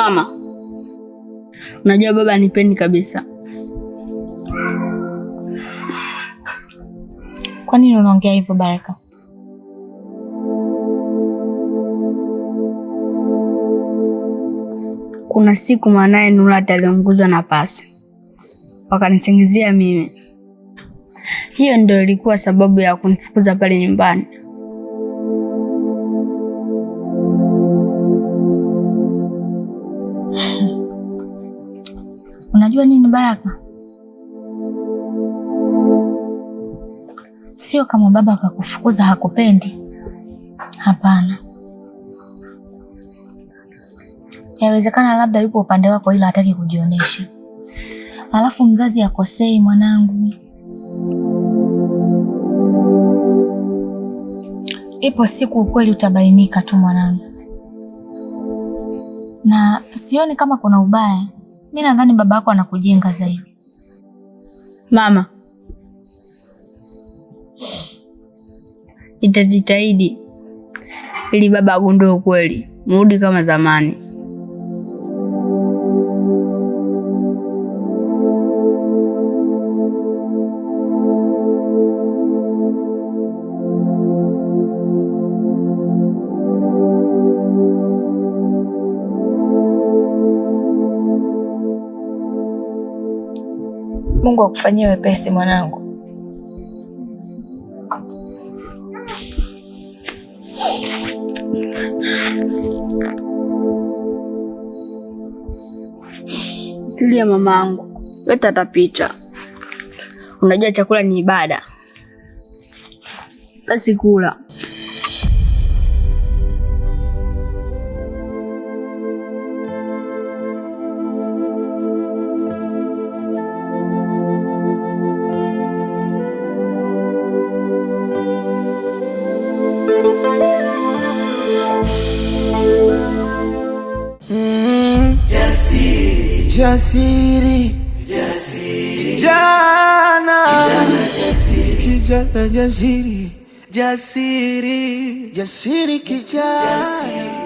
Mama, unajua baba anipendi kabisa. Kwa nini unaongea hivyo Baraka? Kuna siku mwanae Nurati aliunguzwa na pasi, wakanisingizia mimi. Hiyo ndio ilikuwa sababu ya kunifukuza pale nyumbani. Unajua nini Baraka? Sio kama baba akakufukuza hakupendi. Hapana. Yawezekana labda yupo upande wako ila hataki kujionyesha. Alafu mzazi akosei mwanangu. Ipo siku ukweli utabainika tu mwanangu. Na sioni kama kuna ubaya. Mimi nadhani baba yako anakujenga zaidi. Mama, nitajitahidi ili baba agundue ukweli, mrudi kama zamani. Mungu akufanyie wepesi mwanangu. Silia mamangu, yote atapita. Unajua chakula ni ibada. Basi kula. Jasiri, kijana jasiri, jasiri kijana.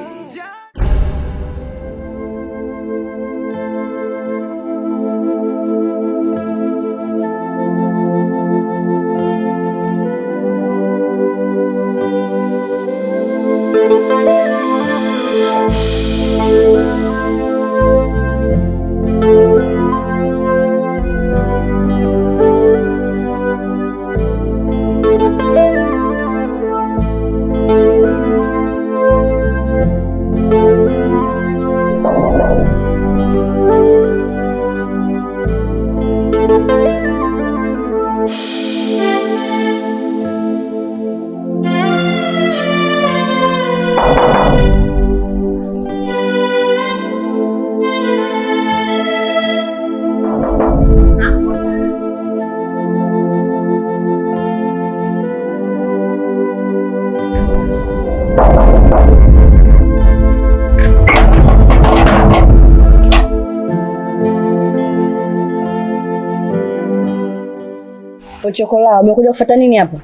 Chokola, umekuja kufuata nini hapa?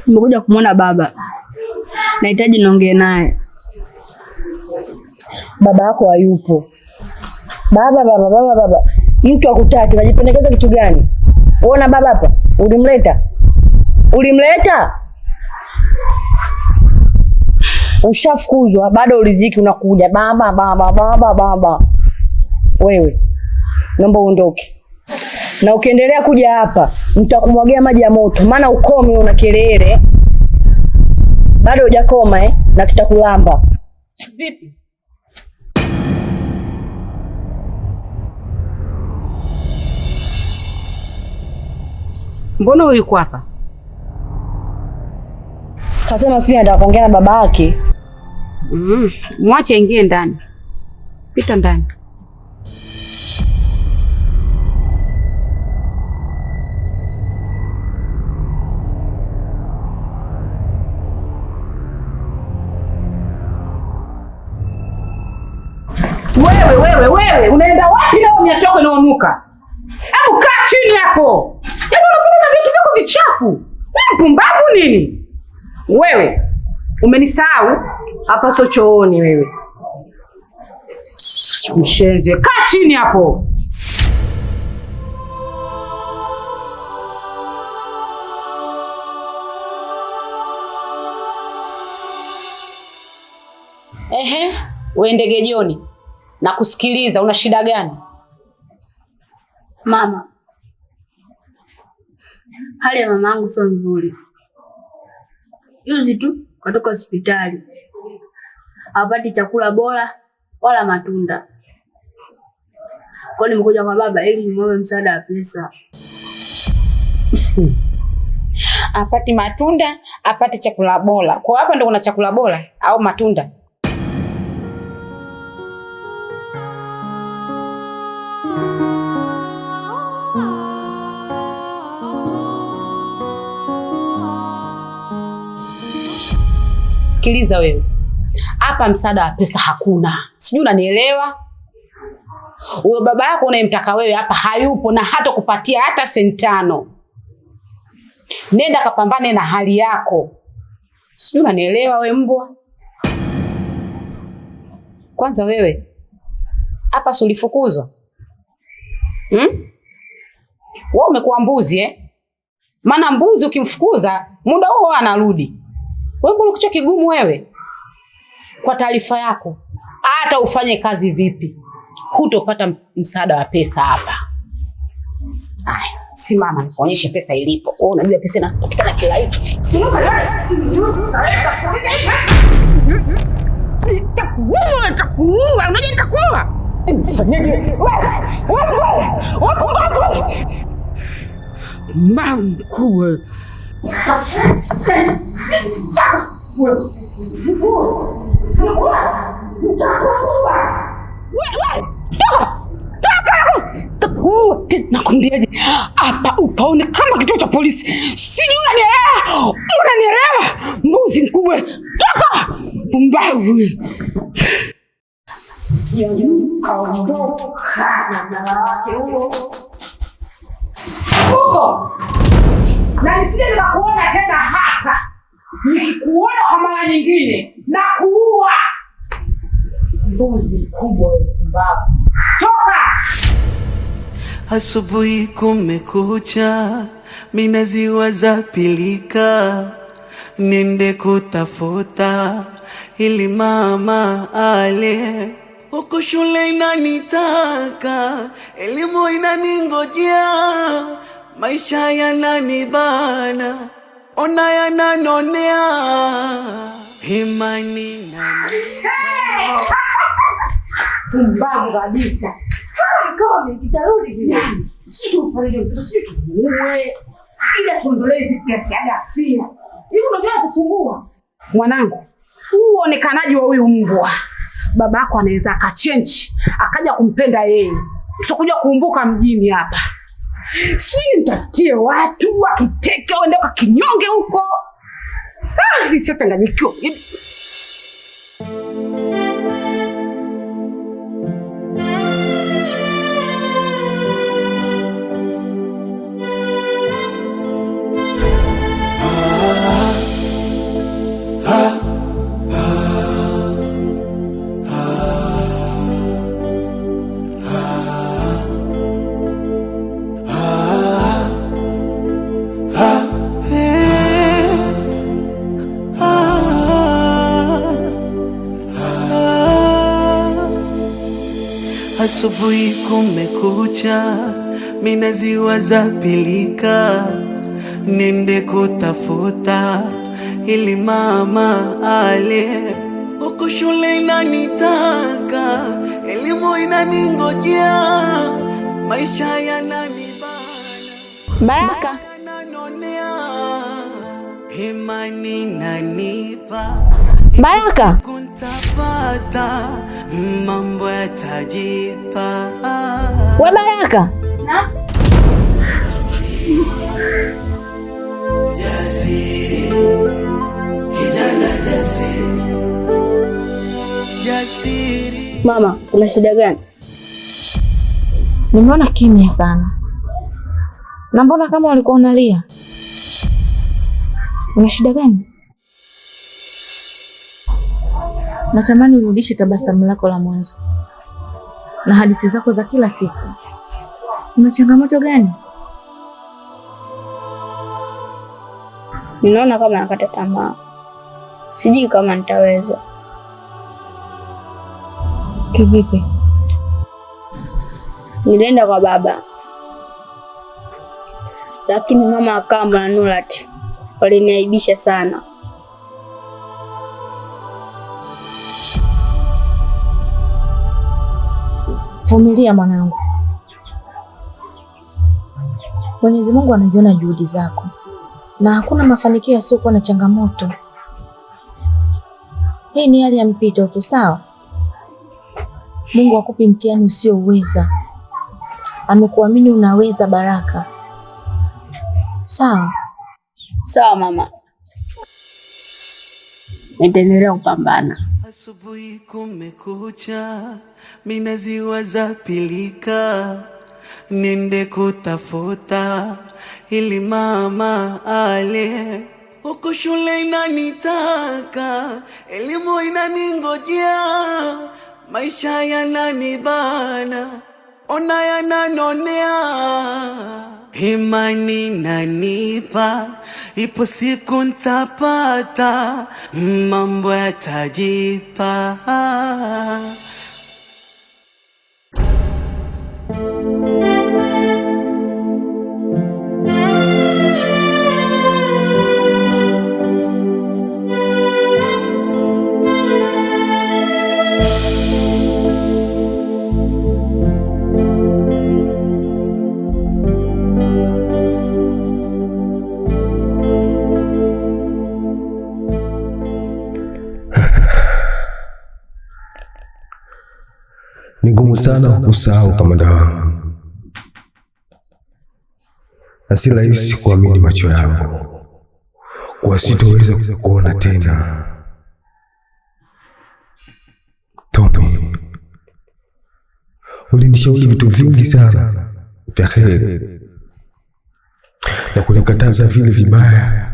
Nimekuja kumwona baba. Nahitaji niongee naye. Baba yako hayupo. Baba. Mtu akutaki, unajipendekeza kitu gani? Uona baba hapa? Ulimleta? Ushafukuzwa, bado uliziki unakuja. Baba. Wewe, naomba uondoke. Na ukiendelea kuja hapa, nitakumwagia maji ya moto. Maana ukome una kelele. Bado hujakoma na kitakulamba. Vipi? Mbona yuko hapa? Kasema sipia nataka kuongea na baba yake. Mwache ingie ndani. Pita ndani. Wewe, unaenda wapi na miatoko inaonuka? Hebu kaa chini hapo. Yaani unapenda na vitu vyako vichafu. Wewe mpumbavu nini? Wewe, umenisahau? Hapa sio chooni wewe. Mshenze, kaa chini hapo. Ehe, we ndege Joni, na kusikiliza, una shida gani? Mama, hali ya mama yangu sio nzuri. Juzi tu katoka hospitali, hapati chakula bora wala matunda. Kwa nimekuja kwa baba ili nimwombe msaada wa pesa. Apati matunda, apati chakula bora. Kwa hapa ndo kuna chakula bora au matunda? Sikiliza wewe. Hapa msaada wa pesa hakuna. Sijui unanielewa? Huyo baba yako unayemtaka wewe hapa hayupo na hata kupatia hata senti 5. Nenda kapambane na hali yako. Sijui unanielewa wewe mbwa? Kwanza wewe hapa si ulifukuzwa? Wewe umekuwa mbuzi Maana mbuzi ukimfukuza muda huo anarudi. Wewe mbona kichwa kigumu wewe? Kwa taarifa yako, hata ufanye kazi vipi, hutopata msaada wa pesa hapa. Ai, simama nikuonyeshe pesa ilipo. Wewe unajua pesa inapatikana kirahisi. Nitakuua, unajua nitakuua. Fanyaje? Wewe pumbavu. Mbavu mkubwa. Nakwambiaje, hapa upaone kama kituo cha polisi. Sijui unanielewa? Mbuzi mkubwa. Toka! Pumbavu. Kaondoka na wake huo. Huko. Na nisije nikakuona tena hapa. Nikikuona kwa mara nyingine na kuua. Mbuzi mkubwa mbavu. Toka! Asubuhi kumekucha, minaziwaza pilika, nende kutafuta ili mama ale. Huko shule inanitaka, elimu inaningojea, maisha yananibana, ona yananonea, imani nani. Mbavu kabisa. Kama kitarudi gani? Sisi tumfariji mtoto, sisi tumuue. Ila tuondoleze kiasi ya ghasia. Hivi unajua kusumbua? Mwanangu, uonekanaji wa huyu mbwa. Babako anaweza akachange, akaja kumpenda yeye. Tutakuja kuumbuka mjini hapa. Si mtafutie watu wakiteke waende kwa kinyonge huko. Nishatanganyikiwa. Asubuhi kumekucha, minaziwaza pilika, nende kutafuta ili mama ale. Huko shule inanitaka, elimu inaningojea, maisha yananibana. Baraka. Imani nanipa. Baraka. Kuntapata, mambo yatajipa. We Baraka. Jasiri, kijana jasiri. Jasiri. Mama, una shida gani? Nimeona kimya sana. Na mbona kama walikuwa unalia? Una shida gani? Natamani urudishe tabasamu lako la mwanzo. na hadithi zako za kila siku. Una changamoto gani? Ninaona kama nakata tamaa. Sijui kama nitaweza. Kivipi? Nilienda kwa baba, lakini mama Akamba na Nurati waliniaibisha sana. Vumilia mwanangu. Mwenyezi Mungu anaziona juhudi zako na hakuna mafanikio yasiyokuwa na changamoto. Hii ni hali ya mpito tu, sawa? Mungu akupi mtihani usioweza. Amekuamini unaweza, Baraka. Sawa? Sawa mama. Nitaendelea kupambana. Asubuhi kumekucha, minaziwaza pilika, nende kutafuta ili mama ale. Huko shule inanitaka, elimu inaningojea, maisha yananibana, ona yananonea. Imani nanipa, ipo siku ntapata, mambo yatajipa. Ni ngumu sana kukusahau kamanda wangu, na si rahisi kuamini macho yangu kuwa sitoweza kukuona tena. Tommy, ulinishauri vitu vingi sana vya heri na kunikataza vile vibaya.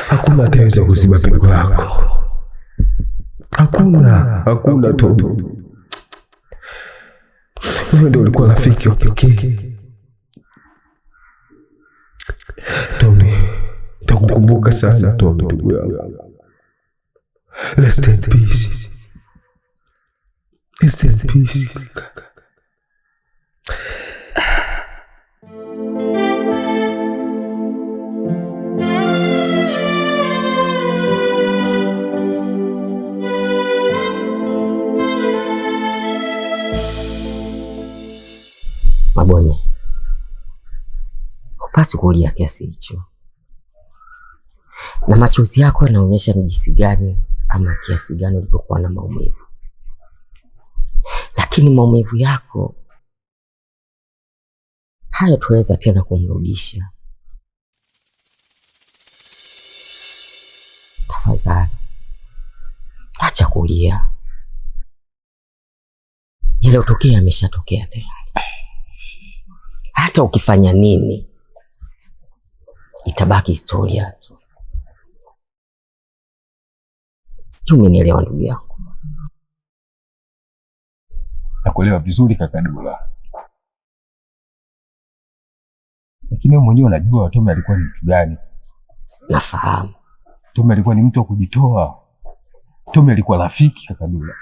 Hakuna ataweza kuziba pengo lako. Hakuna Tommy. Wewe ndio ulikuwa rafiki wa pekee. Tommy, nitakukumbuka sana Tommy, ndugu yangu. Rest in peace. Rest in peace. Mabonye, hupasi kulia kiasi hicho, na machozi yako yanaonyesha ni jinsi gani ama kiasi gani ulivyokuwa na maumivu. Lakini maumivu yako hayataweza tena kumrudisha. Tafadhali acha kulia, yaliyotokea yameshatokea tayari. Hata ukifanya nini itabaki historia tu. Sijui umenielewa ndugu yangu? Nakuelewa vizuri kaka Dula, lakini wewe mwenyewe unajua Tommy alikuwa ni mtu gani. Nafahamu Tommy alikuwa ni mtu wa kujitoa. Tommy alikuwa rafiki kaka Dula.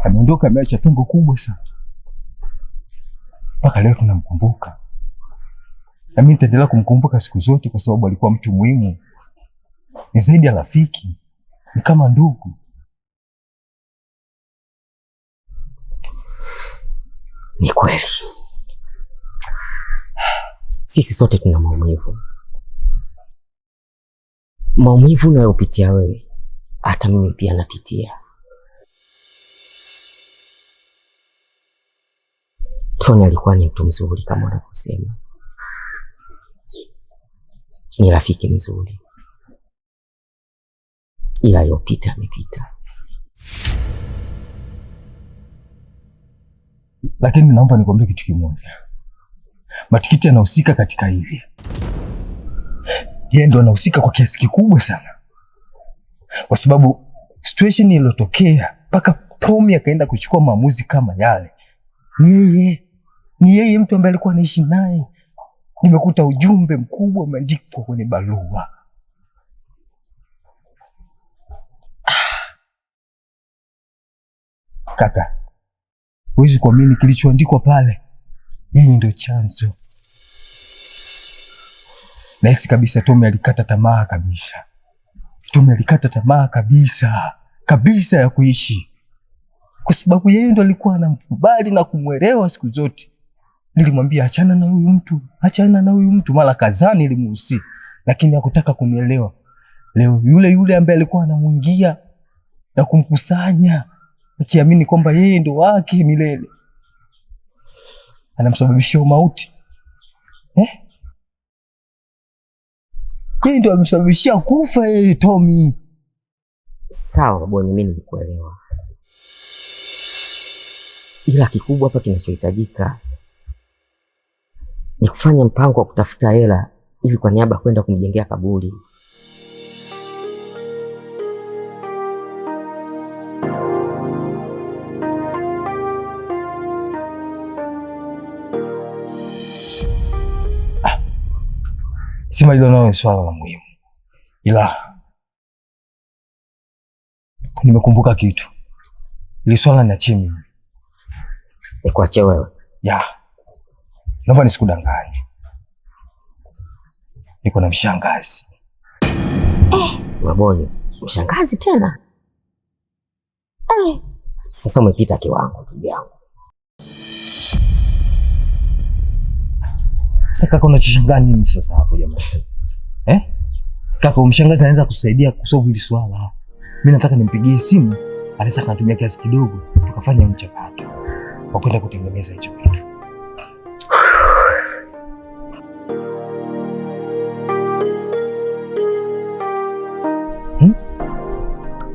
Ameondoka, ameacha pengo kubwa sana. Mpaka leo tunamkumbuka. Na mimi nitaendelea kumkumbuka siku zote kwa sababu alikuwa mtu muhimu. Ni zaidi ya rafiki, ni kama ndugu. ni kweli. Sisi sote tuna maumivu. Maumivu unayopitia wewe, hata mimi pia napitia. Tony alikuwa ni mtu mzuri kama wanavyosema. Ni rafiki mzuri. Ila yopita amepita. Lakini naomba nikwambie kitu kimoja. Matikiti anahusika katika hili. Yeye ndo anahusika kwa kiasi kikubwa sana. Kwa sababu situation iliyotokea mpaka Tommy akaenda kuchukua maamuzi kama yale. Ni yeye mtu ambaye alikuwa anaishi naye. Nimekuta ujumbe mkubwa umeandikwa kwenye barua. Kaka, huwezi kuamini kilichoandikwa pale. Yeye ndio chanzo. Nahisi kabisa Tommy alikata tamaa kabisa. Tommy alikata tamaa kabisa ya kuishi. Kwa sababu yeye ndo alikuwa anamkubali na kumwelewa siku zote. Nilimwambia achana na huyu mtu mara kadhaa nilimuhusia, lakini hakutaka kunielewa. Leo yule ambaye alikuwa anamuingia na kumkusanya akiamini kwamba yeye ndo wake milele anamsababishia mauti. Yeye ndo amemsababishia kufa yeye Tommy. Sawa Boni, mimi nilikuelewa. Ila kikubwa hapa kinachohitajika ni kufanya mpango wa kutafuta hela ili kwa niaba kwenda kumjengea kaburi. Sima hilo nao ni swala la muhimu. Ila nimekumbuka kitu. Ili swala niachie mimi. Nikuachie wewe? Ya. Naomba nisikudanganye. Niko na mshangazi. Mabonye, mshangazi tena? Sasa umepita kiwango ndugu yangu. Sasa kaka unachoshangaa nini sasa hapo jamani? Kaka mshangazi anaweza kusaidia kusolve hili swala. Mimi nataka nimpigie simu, anaweza kanitumia kiasi kidogo tukafanya mchakato wa kwenda kutengeneza hicho kitu.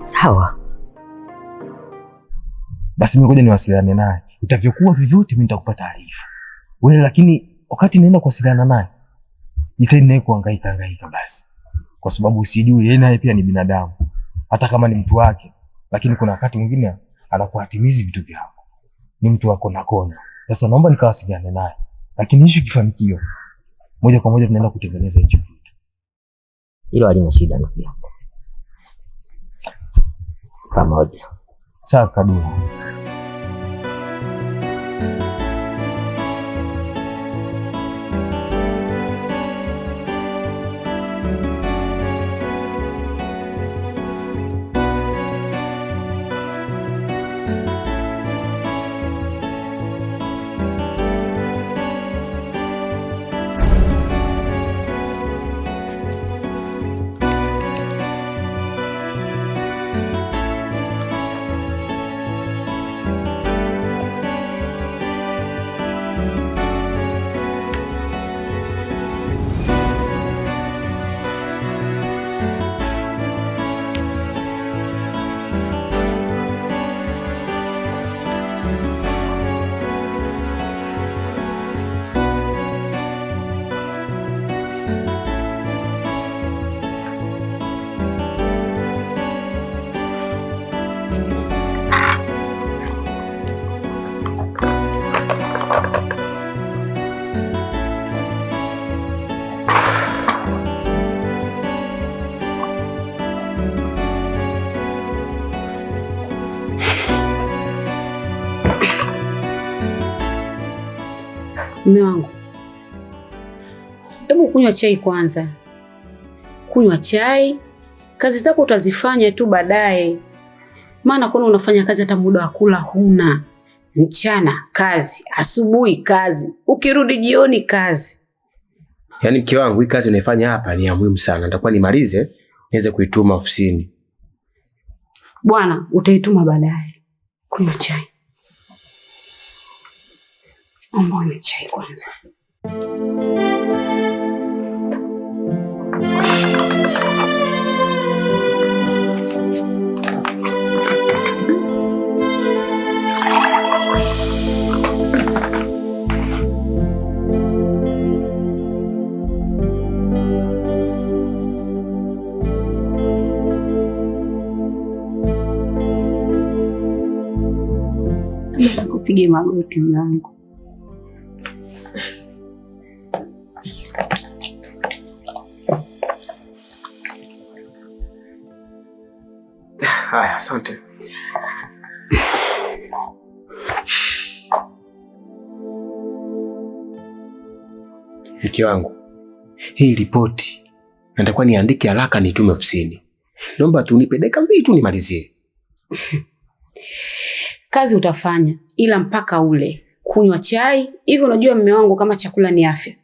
Sawa. Basi mimi ngoja niwasiliane naye. Itavyokuwa vyovyote mimi nitakupa taarifa. Wewe lakini wakati naenda kuwasiliana naye, jitahidi naye kuhangaika basi. Kwa sababu usijui yeye naye pia ni binadamu. Hata kama ni mtu wake, lakini kuna wakati mwingine anakuhatimizi vitu vyako. Ni mtu wako na kona. Sasa naomba nikawasiliane naye. Lakini hicho kifanikiwa, moja kwa moja tunaenda kutengeneza hicho kitu. Hilo halina shida ndugu yangu. Pamoja. Sawa Kadula. Mume wangu, hebu kunywa chai kwanza. Kunywa chai, kazi zako utazifanya tu baadaye. Maana kuna unafanya kazi hata muda wa kula huna. Mchana kazi, asubuhi kazi, ukirudi jioni kazi. Yaani mke wangu, hii kazi unaifanya hapa ni ya muhimu sana. Nitakuwa nimalize niweze kuituma ofisini. Bwana, utaituma baadaye. Kunywa chai. Ambone chai kwanza. Upige magoti mwanangu. Haya, asante. Mke wangu, hii ripoti natakuwa niandike haraka nitume ofisini. Naomba tu nipe dakika 2 tu nimalizie. Kazi utafanya, ila mpaka ule kunywa chai. Hivi unajua mume wangu kama chakula ni afya.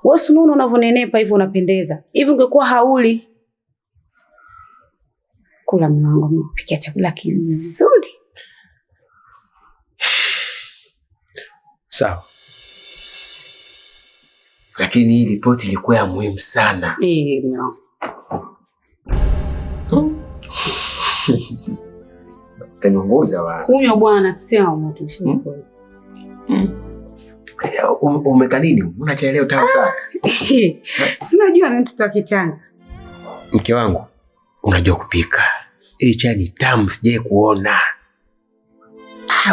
Wewe unaona unavonenepa hivi unapendeza. Hivi ungekuwa hauli. Kula mume wangu, mpikia chakula kizuri. Sawa. Lakini hii ripoti ilikuwa ya muhimu sana. No. Tenongoza wa. Kunywa bwana sio moto. Umeka nini? Una chai leo tamu sana. Si unajua mimi mtoto wa kichanga. Mke wangu, unajua kupika. Hii chai ni tamu sijaye kuona.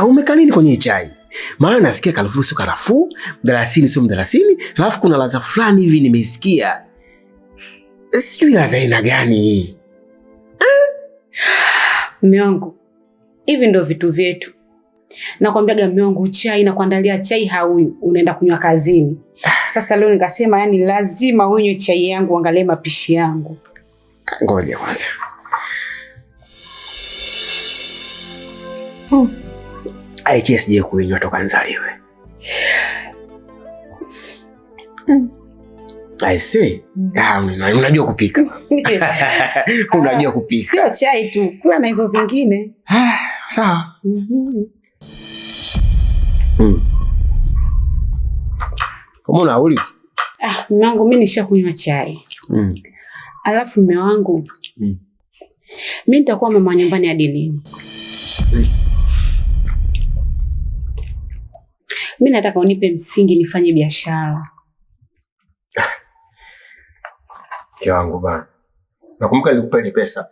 Umeka nini kwenye chai? Maana nasikia karafuu sio karafuu, mdalasini sio mdalasini, alafu kuna ladha fulani hivi nimeisikia. Sijui ladha aina gani hii. Mume wangu, hivi ndio vitu vyetu. Nakwambiaga mume wangu, chai na kuandalia chai haunywi, unaenda kunywa kazini. Sasa leo nikasema yani lazima unywe chai yangu, angalie mapishi yangu. Ngoja kwanza. Aiche sije kuinywa toka nzaliwe. I see. Unajua kupika. Unajua kupika. Sio chai tu, kula na hivyo vingine. Sawa. Kama unauli? Mume wangu mimi nishakunywa chai. Alafu mume wangu, mimi nitakuwa mama nyumbani hadi lini? Mimi nataka unipe msingi nifanye biashara. Mke wangu bana. Nakumbuka nilikupa ile pesa.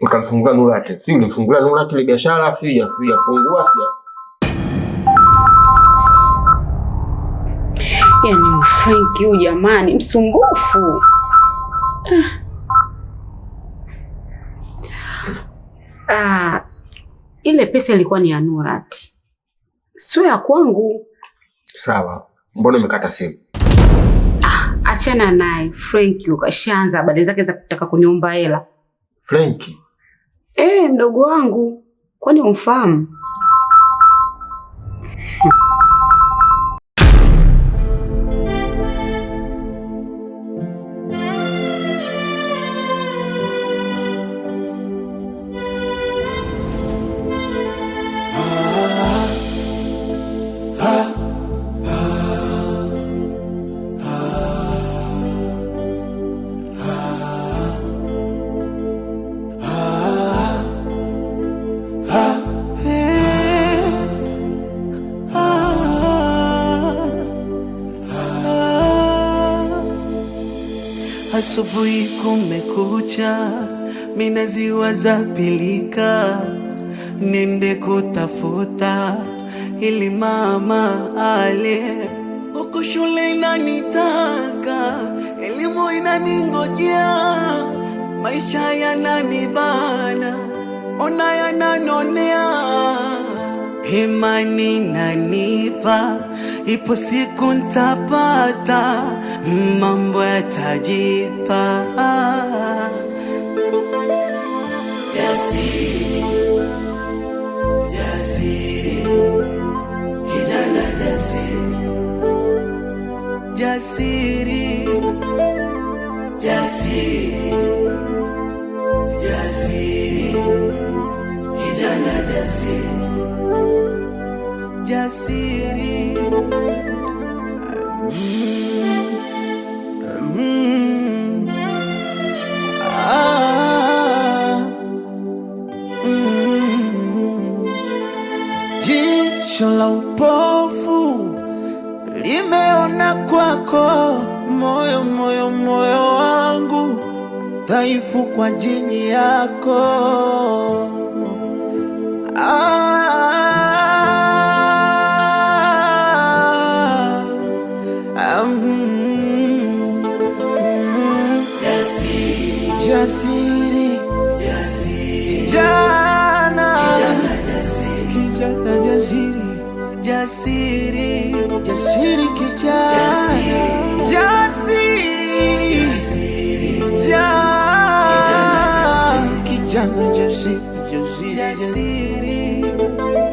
Nikamfungua Nurati. Si ulimfungulia Nurati ile biashara, sijafungua sija. Yaani Frank huyu jamani msumbufu. Ile pesa ilikuwa ni ya Nurati. Sio ya kwangu. Sawa. Mbona umekata simu? Achana naye. Frank ukashaanza habari zake za kutaka kuniomba hela. Frank? Mdogo wangu. Kwani umfahamu? Asubuhi kumekucha, minazi wazapilika, nende kutafuta ili mama ale. Huku shule inanitaka, elimu inaningojea, maisha yananibana, ona yananonea. Imani nanipa, ipo siku ntapata, mambo yatajipa. Jasiri, jasiri, kijana jasiri, jasiri, jasiri, jasiri, kijana jasiri, jasiri. Jicho la upofu limeona kwako, moyo wangu dhaifu kwa ajili yako. kijana jasiri, jasiri, jasiri kijana, jasiri, kijana jasiri, jasiri.